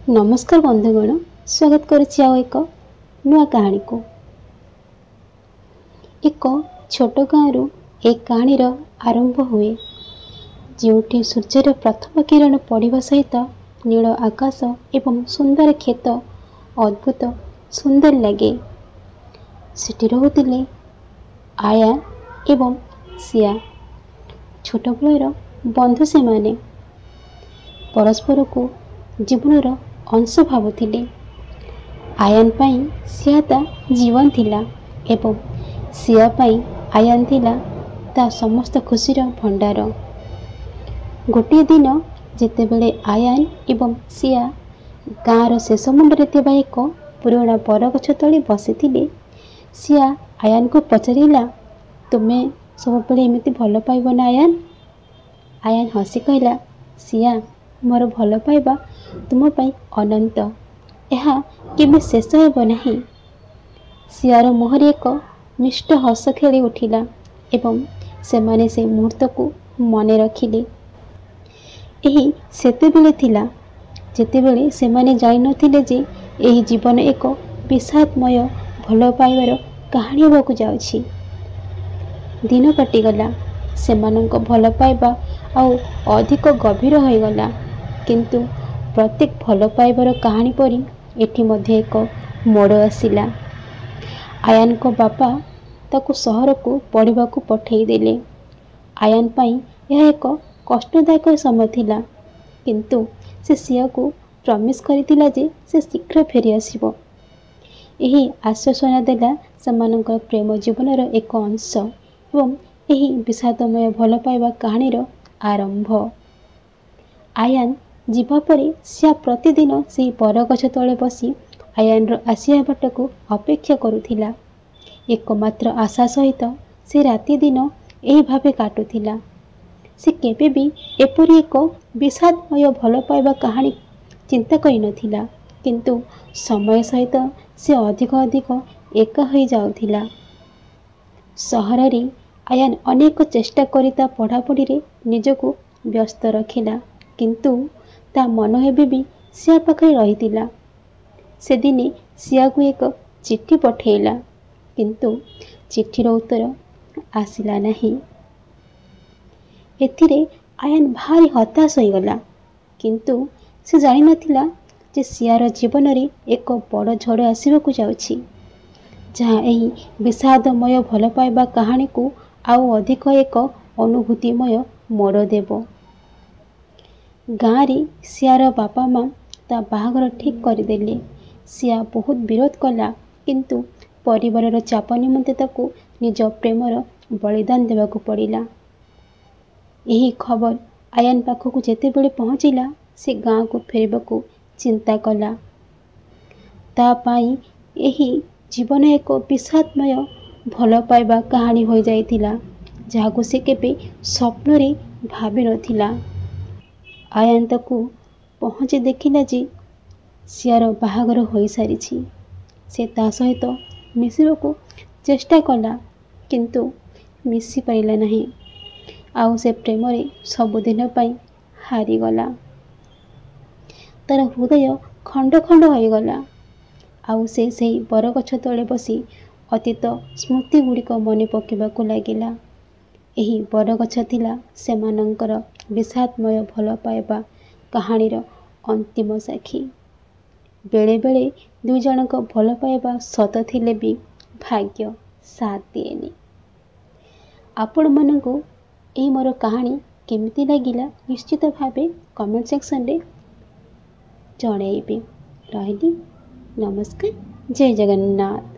नमस्कार बंधुगण, स्वागत करुच्ची आउ एक नुआ कहानी को। एक छोट गाँव एक कहानी आरंभ हुए, जोठी सूर्यर प्रथम किरण पड़वा सहित नील आकाश एवं सुंदर खेत अद्भुत सुंदर लगे। सेठी रहुतिले आया एवं सिया, छोट बेलर बंधु से माने परस्पर को जीवनर अंश भावुथिले। आयान पाई सिया ता जीवन थिला एवं सिया पाई आयान थिला ता समस्त खुशीर भंडार। गोटे दिन जेतेबेले आयान एवं सिया गाँवर शेष मुंडरे थिबा एक पुराना बरगछ तले बसिथिले, सिया आयान को पचारिला, तुमे सबुबेले एमिति भल पाइब ना आयान? आयान हसी कहला, सिया मोर भल पाइबा तुम पाई अनंत, यह केबे शेष हेब नहीं। सियार मुहरे एक मिष्ट हस खेली उठिला एवं सेमाने से मुहूर्त को मने रखिले। एही सेतेबेले थिला जेतेबेले सेमाने जाई नथिले जे एही जीवन एक विषादमय भल पाइबार कहानी होबाकू जाउछि। दिन कटिगला, सेमानंक भल पाइबा आउ अधिक गभीर हो गला, किंतु प्रत्येक भल पाइबार कहानी परी एठी मध्य एक मोड़ आसिला। आयान को बापा ताकू सहर को पढ़िबा को पठेई देले। आयान पाई यह एक कष्टदायक समय थिला, किंतु से सिया को प्रमिस करितिला जे से शीघ्र फेरी आसिबो। एही आश्वासना देला समानंकर प्रेम जीवनर एक अंश एवं एही विषादमय भल पाइबा कहानीर आरंभ। आयान जीवा परे सिया प्रतिदिन से बरगछ तले बसी आयान आसिया बाट को अपेक्षा करुथिला। एकमात्र आशा सहित से राति दिन एही भावे काटुथिला। से केबे भी एपरी एक विषादमय भल पाइबा कहानी चिंता करि नथिला, किंतु समय सहित से अधिक अधिक एका हो जाउथिला। सहर रे आयान अनेक चेष्टा करिता पढ़ापढ़ी रे निजको व्यस्त रखिला, किंतु ता मन हेबे भी सिया पाखे रहितिला। से दिने सिया को एक चिट्ठी पठेला, किंतु चिट्ठीर उत्तर आसिला नहीं। एथिरे आयान भारी हताश हो गला, किंतु से जानि नथिला जे सियार जीवन रे एक बड़ झड़ आसिबाकू जाउछि, जहाँ एही विषादमय भल पाइबा कहानी को आउ अधिक एक अनुभूतिमय मोड़ देव। गाँव रे सियार बापा माँ ता बाहागर ठीक करदेले। सिया बहुत विरोध कला, किंतु परिवार चाप निमंते ताकू निज प्रेमर बलिदान देवाकू पड़िला। यही खबर आयान पाखकू जेतेबेले पहुँचिला, से गाँव को फेरिबाकू चिंता कला। ता पाई यही जीवन एक विषादमय भल पाइबा कहानी हो जाइतिला, जहाकू से केबे स्वप्न रे भाबी नथिला। आयान ताकू पहुँचे देखिला जे सियार बाहागर हो सारिछि। से ता सहित मिसिबाकू चेष्टा कला, किंतु मिसी पाइला नहीं। आउ से प्रेम रे सबुदिन पाई हारीगला। तार हृदय खंड खंड हो गला। आउ से सही बरगछ तले बसी अतीत स्मृति गुड़िक मने पकेबाकू लागिला। एही बरगछ थिला सेमानंकर विषादमय भल पाइबा कहानीर अंतिम साक्षी। बेले बेले दुई जनक भल पाइबा सत थिले भी भाग्य साथ दिएनी। आपण मानकू एही मोर कहानी केमिति लागिला निश्चित भावे कमेंट सेक्शन रे जणाइबे। रहिली, नमस्कार, जय जगन्नाथ।